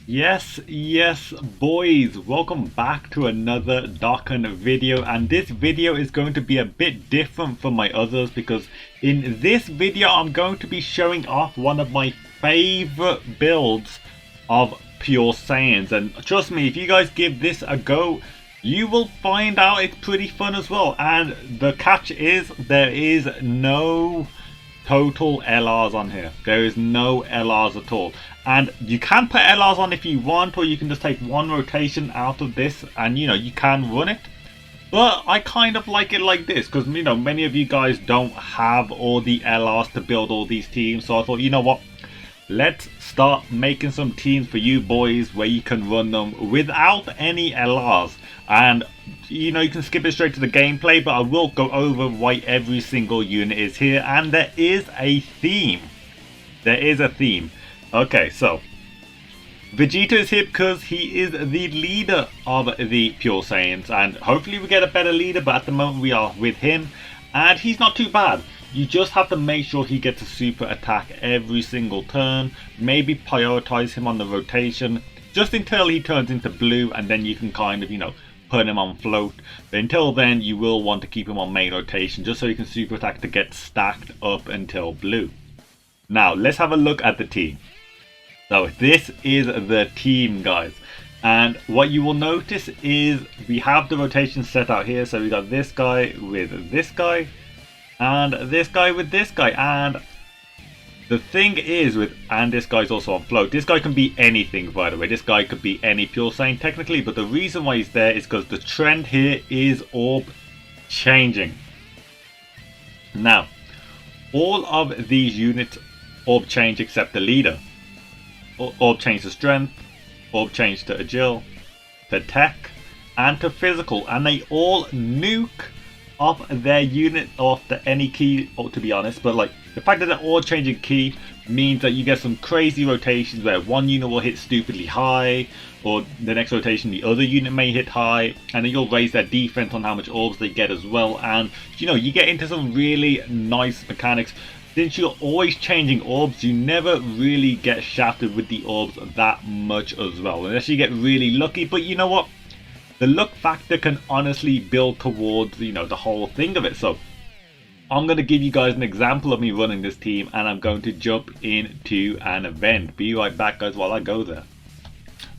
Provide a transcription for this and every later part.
Yes, boys, welcome back to another Dokkan video, and this video is going to be a bit different from my others because in this video I'm going to be showing off one of my favorite builds of Pure Saiyans, and trust me, if you guys give this a go, you will find out it's pretty fun as well. And the catch is there is no total LRs on here. There is no LRs at all. And you can put LRs on if you want, or you can just take one rotation out of this and you can run it. But I kind of like it like this because many of you guys don't have all the LRs to build all these teams. So I thought, you know what? Let's start making some teams for you boys where you can run them without any LRs. And you can skip it straight to the gameplay, but I will go over why every single unit is here, and there is a theme. There is a theme. Okay, so Vegeta is here because he is the leader of the Pure Saiyans, and hopefully we get a better leader, but at the moment we are with him, and he's not too bad. You just have to make sure he gets a super attack every single turn, maybe prioritize him on the rotation, just until he turns into blue, and then you can kind of, put him on float. But until then, you will want to keep him on main rotation, just so you can super attack to get stacked up until blue. Now, let's have a look at the team. So this is the team, guys, and what you will notice is we have the rotation set out here. So we got this guy with this guy and this guy with this guy, and the thing is and this guy's also on float. This guy can be anything, by the way. This guy could be any Pure Saiyan technically, but the reason why he's there is because the trend here is orb changing. Now, all of these units orb change except the leader. Orb change to strength, orb change to agile, to tech, and to physical, and they all nuke off their unit off the any key, to be honest. But like the fact that they're all changing key means that you get some crazy rotations where one unit will hit stupidly high, or the next rotation the other unit may hit high, and then you'll raise their defense on how much orbs they get as well. And you get into some really nice mechanics. Since you're always changing orbs, you never really get shafted with the orbs that much as well, unless you get really lucky. But you know what? The luck factor can honestly build towards, the whole thing of it. So I'm going to give you guys an example of me running this team, and I'm going to jump into an event. Be right back, guys, while I go there.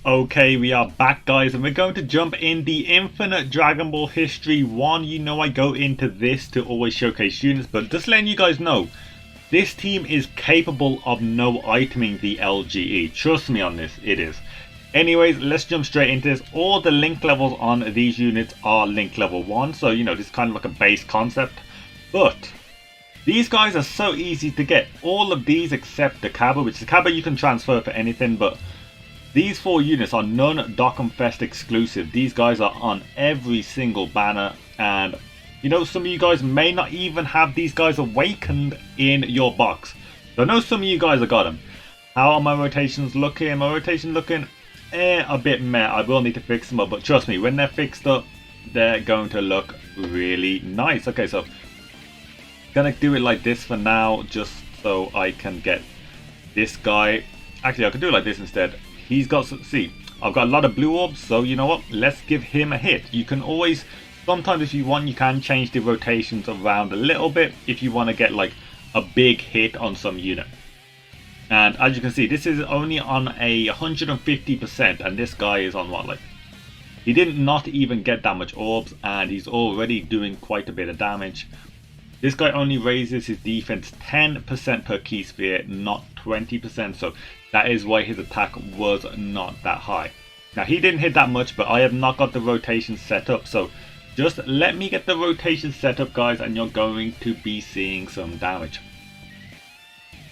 Okay, we are back, guys, and we're going to jump in the Infinite Dragon Ball History 1. I go into this to always showcase units, but just letting you guys know, this team is capable of no iteming the LGE. Trust me on this, it is. Anyways, let's jump straight into this. All the link levels on these units are link level 1, so this is kind of like a base concept. But these guys are so easy to get. All of these except the Cabba, which the Cabba you can transfer for anything, but these 4 units are non-Dokkanfest exclusive. These guys are on every single banner, and some of you guys may not even have these guys awakened in your box. So I know some of you guys have got them. How are my rotations looking? My rotation looking a bit meh. I will need to fix them up, but trust me, when they're fixed up, they're going to look really nice. Okay, so gonna do it like this for now, just so I can get this guy. Actually, I could do it like this instead. He's got some, see, I've got a lot of blue orbs, so you know what? Let's give him a hit. You can always, sometimes if you want, you can change the rotations around a little bit if you want to get like a big hit on some unit. And as you can see, this is only on a 150%, and this guy is on what, like, he did not even get that much orbs, and he's already doing quite a bit of damage. This guy only raises his defense 10% per key sphere, not 20%, so that is why his attack was not that high. Now, he didn't hit that much, but I have not got the rotation set up, so just let me get the rotation set up, guys, and you're going to be seeing some damage.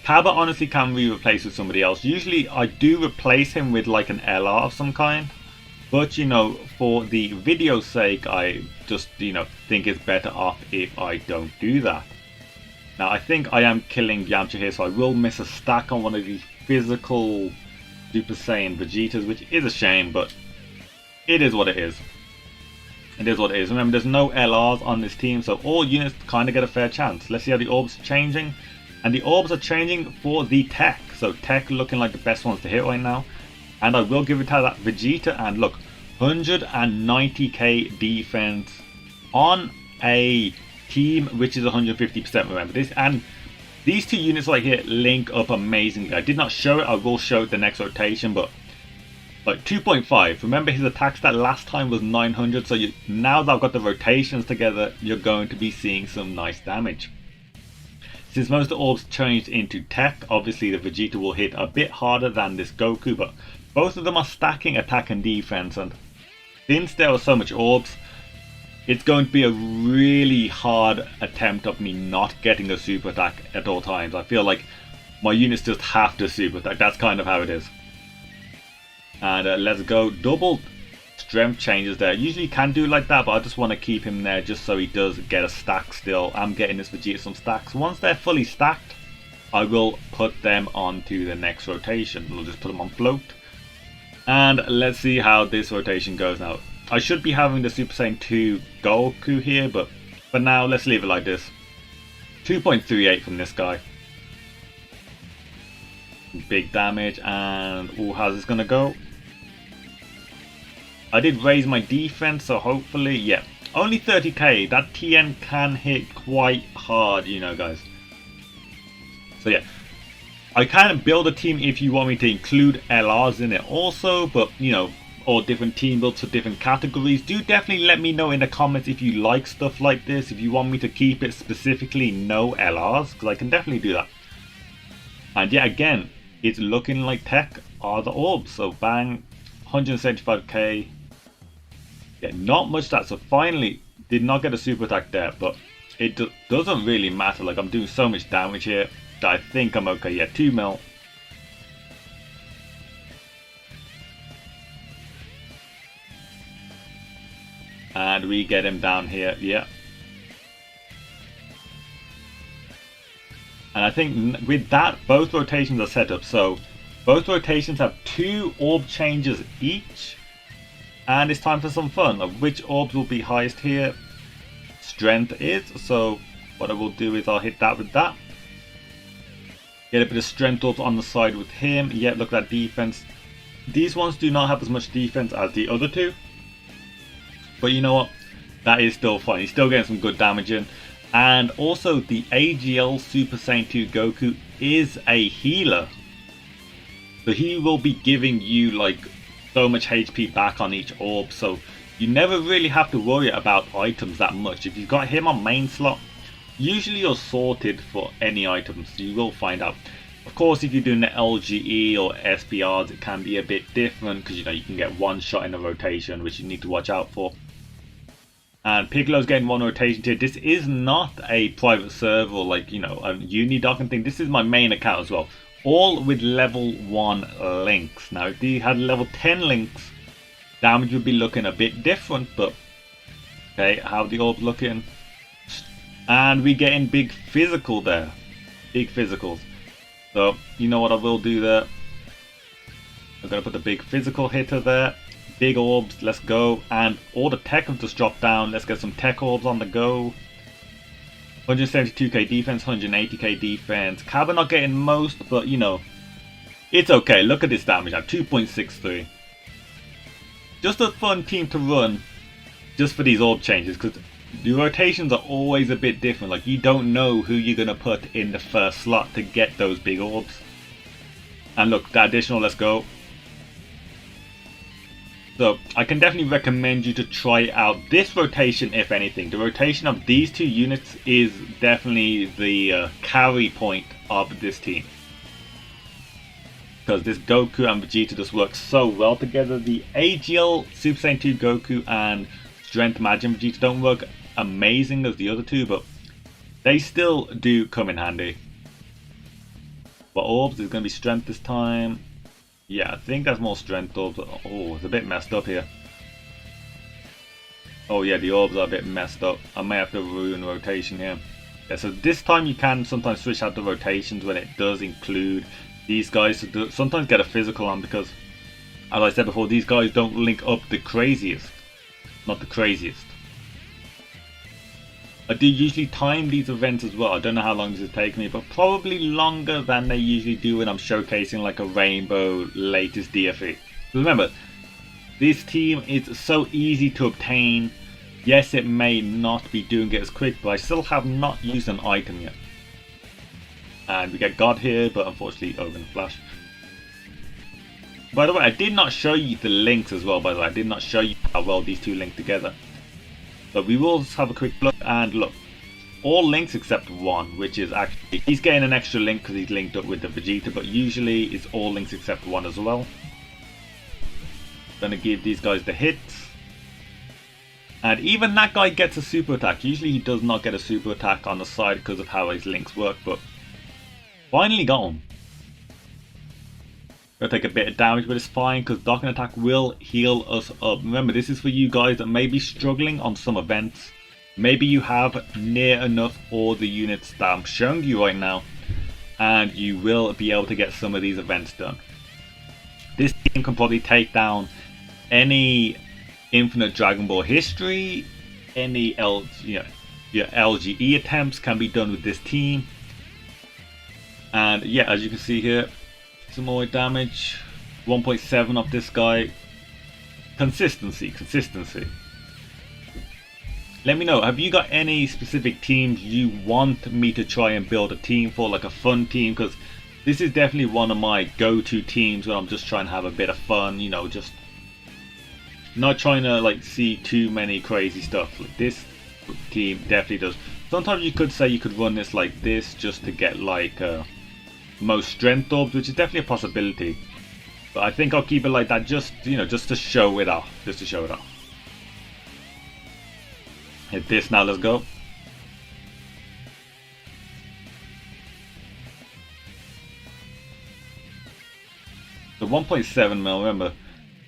Cabba honestly can be replaced with somebody else. Usually I do replace him with like an LR of some kind, but for the video's sake, I just think it's better off if I don't do that. Now I think I am killing Yamcha here, so I will miss a stack on one of these physical Super Saiyan Vegetas, which is a shame, but it is what it is. It is what it is. Remember, there's no LRs on this team, so all units kind of get a fair chance. Let's see how the orbs are changing. And the orbs are changing for the tech. So tech looking like the best ones to hit right now. And I will give it to that Vegeta, and look, 190k defense on a team which is 150%, remember this, and these two units right here link up amazingly. I did not show it, I will show it the next rotation, but like 2.5, remember his attack stat last time was 900, so now that I've got the rotations together, you're going to be seeing some nice damage. Since most of the orbs changed into tech, obviously the Vegeta will hit a bit harder than this Goku, but both of them are stacking attack and defense, and since there are so much orbs, it's going to be a really hard attempt of me not getting a super attack at all times. I feel like my units just have to super attack, that's kind of how it is. And let's go, double strength changes there. Usually can do like that, but I just want to keep him there just so he does get a stack still. I'm getting this Vegeta some stacks. Once they're fully stacked, I will put them onto the next rotation. We'll just put them on float. And let's see how this rotation goes now. I should be having the Super Saiyan 2 Goku here, but for now, let's leave it like this. 2.38 from this guy. Big damage, and how's this gonna go? I did raise my defense, so hopefully, yeah. Only 30k, that TN can hit quite hard, you know, guys. So yeah, I can build a team if you want me to include LRs in it also, but you know, or different team builds for different categories. Do definitely let me know in the comments if you like stuff like this, if you want me to keep it specifically no LRs, because I can definitely do that. And yeah, again, it's looking like tech are the orbs, so bang, 175k. Yeah, not much that, so finally did not get a super attack there, but it doesn't really matter. Like, I'm doing so much damage here that I think I'm okay. Yeah, 2 mil. And we get him down here, yeah. And I think with that, both rotations are set up. So both rotations have 2 orb changes each. And it's time for some fun. Of which orbs will be highest here? Strength is. So what I will do is I'll hit that with that. Get a bit of strength orbs on the side with him. Yeah, look at that defense. These ones do not have as much defense as the other two. But you know what? That is still fine. He's still getting some good damage in. And also the AGL Super Saiyan 2 Goku is a healer. So he will be giving you like so much HP back on each orb. So you never really have to worry about items that much. If you've got him on main slot, usually you're sorted for any items. You will find out. Of course, if you're doing the LGE or SPRs, it can be a bit different because you know you can get one shot in a rotation, which you need to watch out for. And Piccolo's getting 1 rotation tier. This is not a private server or like, you know, a Dokkan thing. This is my main account as well. All with level 1 links. Now, if you had level 10 links, damage would be looking a bit different. But, okay, how the orbs looking? And we getting big physical there. Big physicals. So, you know what I will do there? I'm going to put the big physical hitter there. Big orbs, let's go. And all the tech have just dropped down. Let's get some tech orbs on the go. 172k defense, 180k defense. Cabba not getting most, but you know, it's okay. Look at this damage now, 2.63. Just a fun team to run just for these orb changes, because the rotations are always a bit different. Like, you don't know who you're going to put in the first slot to get those big orbs. And look, the additional, let's go. So I can definitely recommend you to try out this rotation if anything. The rotation of these 2 units is definitely the carry point of this team. Because this Goku and Vegeta just work so well together. The AGL Super Saiyan 2 Goku and Strength Majin Vegeta don't work amazing as the other 2, but they still do come in handy. But orbs is going to be strength this time. Yeah, I think that's more strength orbs. Oh, it's a bit messed up here. Oh yeah, the orbs are a bit messed up. I may have to ruin rotation here. Yeah, so this time you can sometimes switch out the rotations when it does include these guys to sometimes get a physical on, because as I said before, these guys don't link up the craziest. Not the craziest. I do usually time these events as well. I don't know how long this is taking me, but probably longer than they usually do when I'm showcasing like a rainbow latest DFE. Remember, this team is so easy to obtain. Yes, it may not be doing it as quick, but I still have not used an item yet. And we get God here, but unfortunately over in a flash. By the way, I did not show you the links as well, by the way. I did not show you how well these two link together. But we will have a quick look, and look. All links except one, which is actually, he's getting an extra link because he's linked up with the Vegeta, but usually it's all links except one as well. Gonna give these guys the hits. And even that guy gets a super attack. Usually he does not get a super attack on the side because of how his links work, but finally got him. Gonna take a bit of damage, but it's fine because Dokkan attack will heal us up. Remember, this is for you guys that may be struggling on some events. Maybe you have near enough all the units that I'm showing you right now, and you will be able to get some of these events done. This team can probably take down any Infinite Dragon Ball history, any your LGE attempts can be done with this team. And yeah, as you can see here, some more damage, 1.7 of this guy. Consistency. Let me know, have you got any specific teams you want me to try and build a team for, like a fun team? Because this is definitely one of my go-to teams when I'm just trying to have a bit of fun, you know, just not trying to like see too many crazy stuff. Like, this team definitely does. Sometimes you could say you could run this like this just to get like most strength orbs, which is definitely a possibility. But I think I'll keep it like that, just, you know, just to show it off, Hit this now, let's go. The 1.7 mil, remember,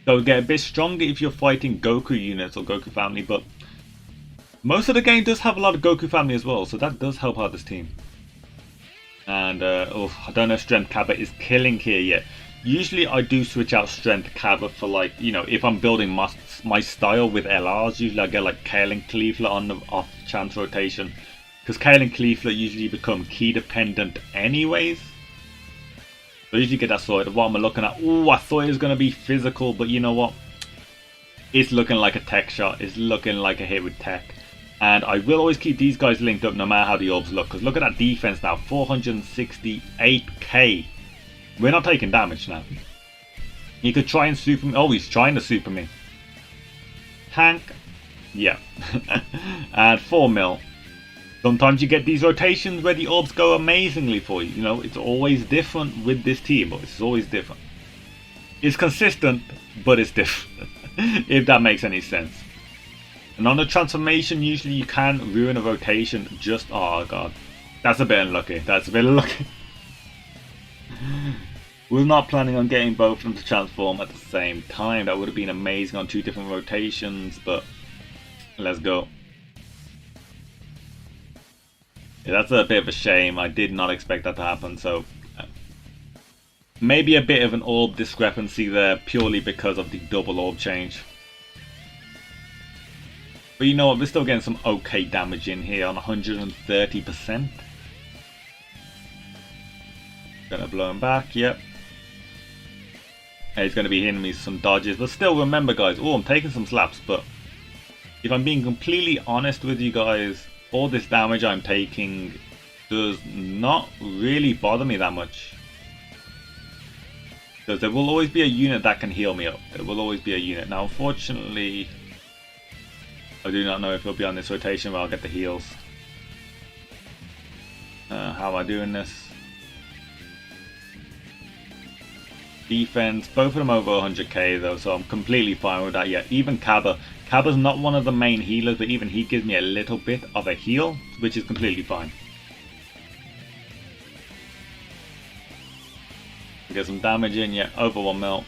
they'll get a bit stronger if you're fighting Goku units or Goku family, but most of the game does have a lot of Goku family as well, so that does help out this team. And I don't know if Strength Kaba is killing here yet. Usually I do switch out Strength Kaba for, like, you know, if I'm building my style with LRs, usually I get like Kale and Cleefler on the off chance rotation. Because Kale and Cleefler usually become key dependent anyways. So I usually get that sorted. What am I looking at? Oh, I thought it was going to be physical, but you know what? It's looking like a tech shot. It's looking like a hit with tech. And I will always keep these guys linked up no matter how the orbs look. Because look at that defense now. 468k. We're not taking damage now. He could try and super me. Oh, he's trying to super me. Tank. Yeah. And 4 mil. Sometimes you get these rotations where the orbs go amazingly for you. You know, it's always different with this team. But it's always different. It's consistent, but it's different. If that makes any sense. And on the transformation, usually you can ruin a rotation just... Oh, God. That's a bit unlucky. That's a bit unlucky. Was not planning on getting both of them to transform at the same time. That would have been amazing on 2 different rotations, but let's go. Yeah, that's a bit of a shame. I did not expect that to happen, so maybe a bit of an orb discrepancy there purely because of the double orb change. But you know what, we're still getting some okay damage in here on 130%. Gonna blow him back, yep. He's going to be hitting me some dodges, but still remember guys, oh, I'm taking some slaps, but if I'm being completely honest with you guys, all this damage I'm taking does not really bother me that much. Because there will always be a unit that can heal me up. There will always be a unit. Now unfortunately, I do not know if he'll be on this rotation where I'll get the heals. How am I doing this? Defense, both of them over 100k though, so I'm completely fine with that. Yeah, even Kaba. Kaba's not one of the main healers, but even he gives me a little bit of a heal, which is completely fine. Get some damage in, yeah, over 1 mil.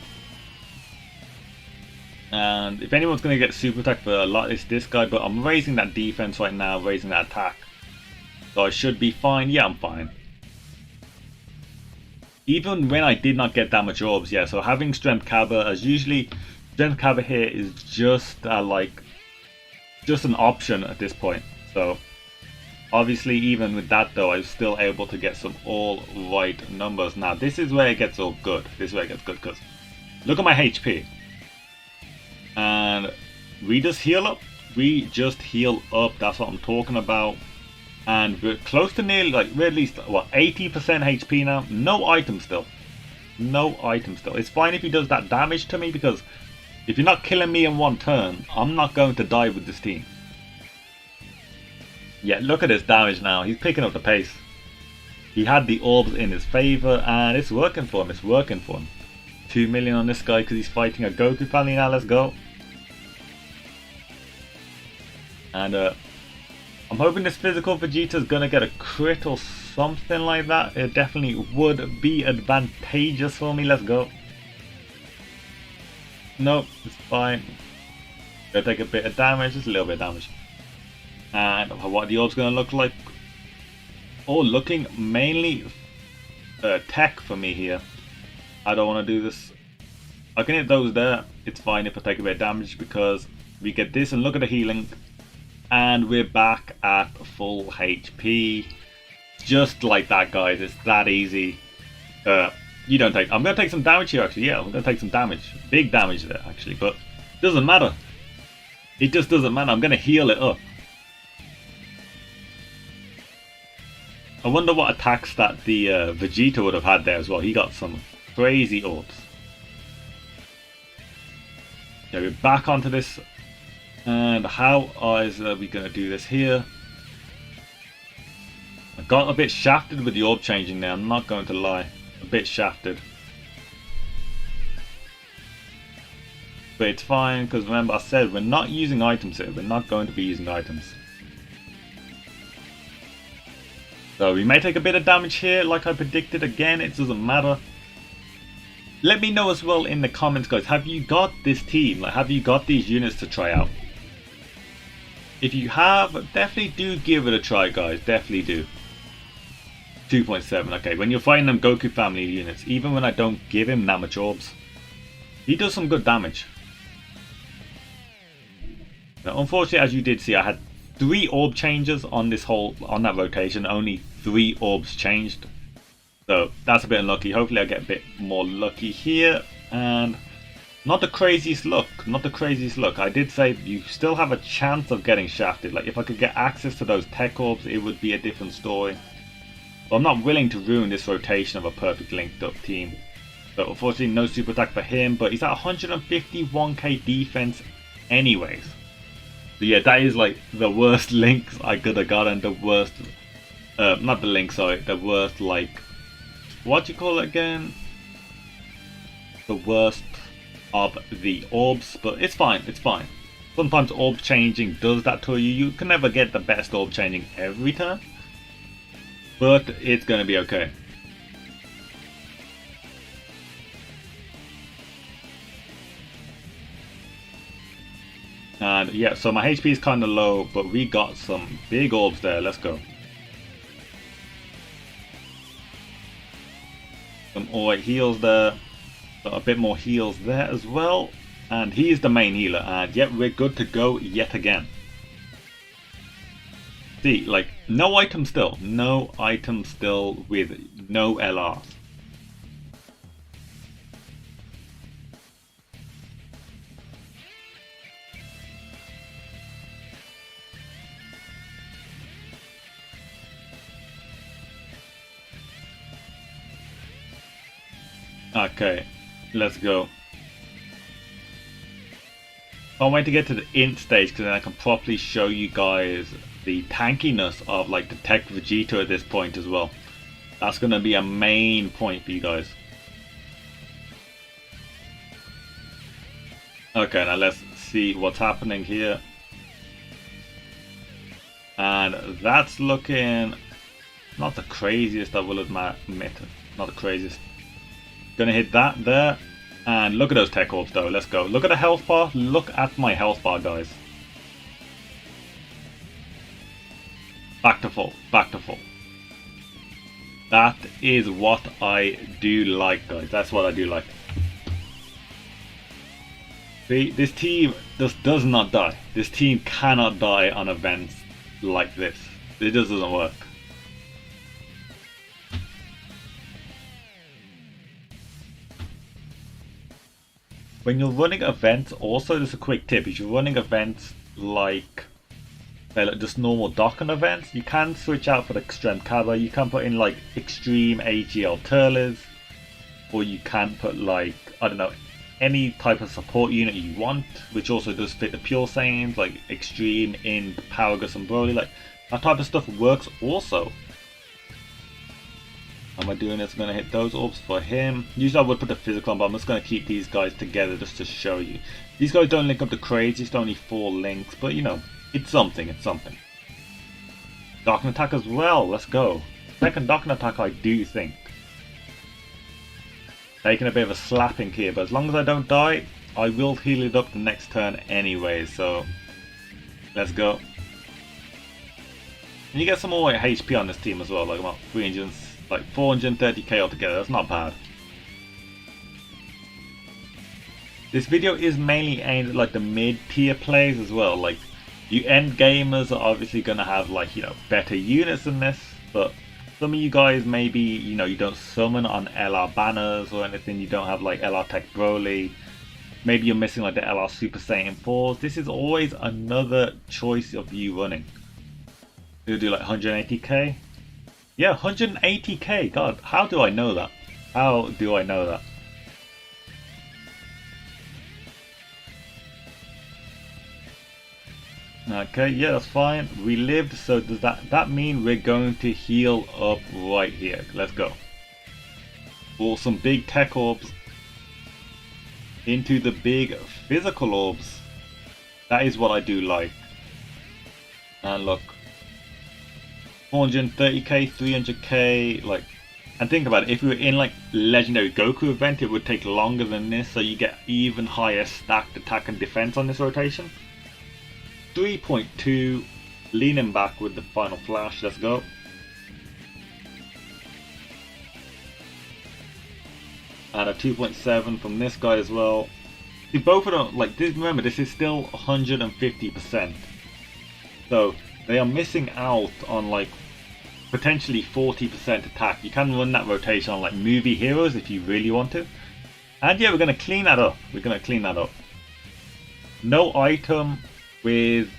And if anyone's going to get super attack for a lot, it's this guy, but I'm raising that defense right now, raising that attack. So I should be fine. Yeah, I'm fine. Even when I did not get that much orbs, yeah, so having Strength Kaba, as usually, Strength Kaba here is just just an option at this point. So, obviously, even with that though, I was still able to get some all right numbers. Now, this is where it gets all good. This is where it gets good, because Look at my HP. And we just heal up. We just heal up. That's what I'm talking about. And we're close to nearly, like, we're at least, what, 80% HP now. No item still. No item still. It's fine if he does that damage to me, because if you're not killing me in one turn, I'm not going to die with this team. Yeah, look at his damage now. He's picking up the pace. He had the orbs in his favor, and it's working for him. It's working for him. 2 million on this guy because he's fighting a Goku family now. Let's go. And I'm hoping this physical Vegeta is going to get a crit or something like that. It definitely would be advantageous for me. Let's go. Nope, it's fine. Gonna take a bit of damage, just a little bit of damage. And what the orb's gonna look like? Oh, looking mainly tech for me here. I don't want to do this. I can hit those there. It's fine if I take a bit of damage because we get this and look at the healing. And we're back at full HP. Just like that, guys. It's that easy. You don't take... I'm going to take some damage here, actually. Yeah, I'm going to take some damage. Big damage there, actually. But it doesn't matter. It just doesn't matter. I'm going to heal it up. I wonder what attacks that the Vegeta would have had there as well. He got some crazy orbs. Okay, we're back onto this. And how is we going to do this here? I got a bit shafted with the orb changing there. I'm not going to lie. A bit shafted. But it's fine because remember I said we're not using items here. We're not going to be using items. So we may take a bit of damage here like I predicted. Again, it doesn't matter. Let me know as well in the comments, guys. Have you got this team? Like, have you got these units to try out? If you have, definitely do give it a try, guys. Definitely do. 2.7. Okay, when you're fighting them Goku family units, even when I don't give him that much orbs, he does some good damage. Now, unfortunately, as you did see, I had 3 orb changes on that rotation. Only 3 orbs changed. So that's a bit unlucky. Hopefully I get a bit more lucky here. And not the craziest luck. Not the craziest luck. I did say you still have a chance of getting shafted. Like if I could get access to those tech orbs, it would be a different story. But I'm not willing to ruin this rotation of a perfect linked up team. So unfortunately no super attack for him. But he's at 151k defense anyways. So yeah, that is like the worst links I could have gotten. The worst, not the link, sorry. The worst, like, what do you call it again? The worst of the orbs. But it's fine, it's fine. Sometimes orb changing does that to you. You can never get the best orb changing every time. But it's going to be okay. And yeah, so my HP is kind of low, but we got some big orbs there. Let's go. Some alright heals there. Got a bit more heals there as well. And he is the main healer. And yet we're good to go yet again. See, like, no item still. No item still with no LRs. Okay, let's go. Can't wait to get to the int stage because then I can properly show you guys the tankiness of like the tech Vegeta at this point as well. That's going to be a main point for you guys. Okay, now let's see what's happening here. And that's looking not the craziest, I will admit. Not the craziest. Gonna hit that there. And look at those tech orbs though. Let's go. Look at the health bar. Look at my health bar, guys. Back to full. Back to full. That is what I do like, guys. That's what I do like. See, this team just does not die. This team cannot die on events like this. It just doesn't work. when you're running events, also just a quick tip, if you're running events like just normal Dokkan events, you can switch out for the Extreme Kaba. You can put in like Extreme AGL Turles, or you can put like, I don't know, any type of support unit you want, which also does fit the pure Saiyans, like Extreme in Paragus and Broly. Like that type of stuff works also. How am I doing this? I'm going to hit those orbs for him. Usually I would put the physical on, but I'm just going to keep these guys together just to show you. These guys don't link up to crazy, it's only 4 links, but you know, it's something, it's something. Dokkan attack as well, let's go. Second Dokkan attack, I do think. Taking a bit of a slapping here, but as long as I don't die, I will heal it up the next turn anyway, so let's go. And you get some more HP on this team as well, like about 300, like 430k altogether, that's not bad. This video is mainly aimed at like the mid-tier players as well. Like you end gamers are obviously gonna have like, you know, better units than this, but some of you guys maybe, you know, you don't summon on LR banners or anything, you don't have like LR Tech Broly, maybe you're missing like the LR Super Saiyan 4s. This is always another choice of you running. You'll do like 180k? Yeah, 180k, god, how do I know that? How do I know that? Okay, yeah, that's fine. We lived, so does that mean we're going to heal up right here? Let's go. For some big tech orbs into the big physical orbs. That is what I do like. And look, 430k, 300k, like, and think about it, if we were in like legendary Goku event, it would take longer than this, so you get even higher stacked attack and defense on this rotation. 3.2, leaning back with the final flash, let's go. And a 2.7 from this guy as well. See, both of them, like this, remember this is still 150%. So they are missing out on like potentially 40% attack. You can run that rotation on like movie heroes if you really want to. And yeah, we're going to clean that up. We're going to clean that up. No item with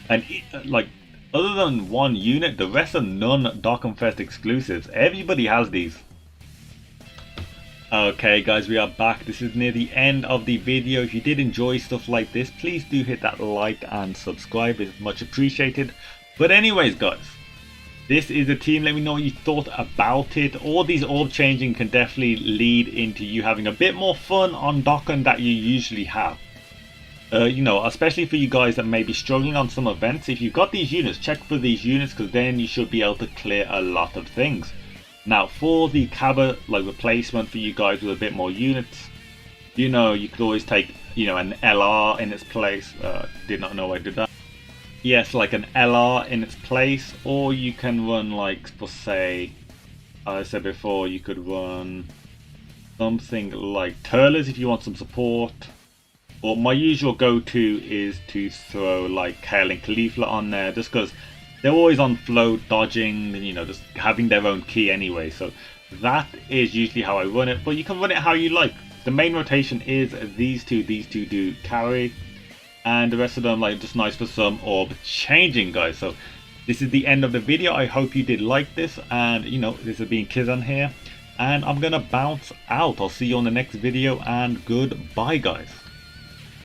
an like other than one unit, the rest are non-Dokkanfest exclusives. Everybody has these. Okay guys, we are back. This is near the end of the video. If you did enjoy stuff like this, please do hit that like and subscribe, it's much appreciated. But anyways guys, this is the team. Let me know what you thought about it. All these orb changing can definitely lead into you having a bit more fun on Dokkan that you usually have. You know, especially for you guys that may be struggling on some events, if you've got these units, check for these units, because then you should be able to clear a lot of things. Now for the Kaba like replacement for you guys with a bit more units, you know, you could always take, you know, an LR in its place. Did not know I did that. Yes, like an LR in its place, or you can run like, for say, as I said before, you could run something like Turles if you want some support. Or my usual go-to is to throw like Kale and Caulifla on there, just because they're always on float, dodging, and you know, just having their own key anyway. So that is usually how I run it, but you can run it how you like. The main rotation is these two do carry, and the rest of them like just nice for some orb changing guys. So this is the end of the video. I hope you did like this, and you know, this has been Kizan here, and I'm gonna bounce out. I'll see you on the next video, and goodbye guys.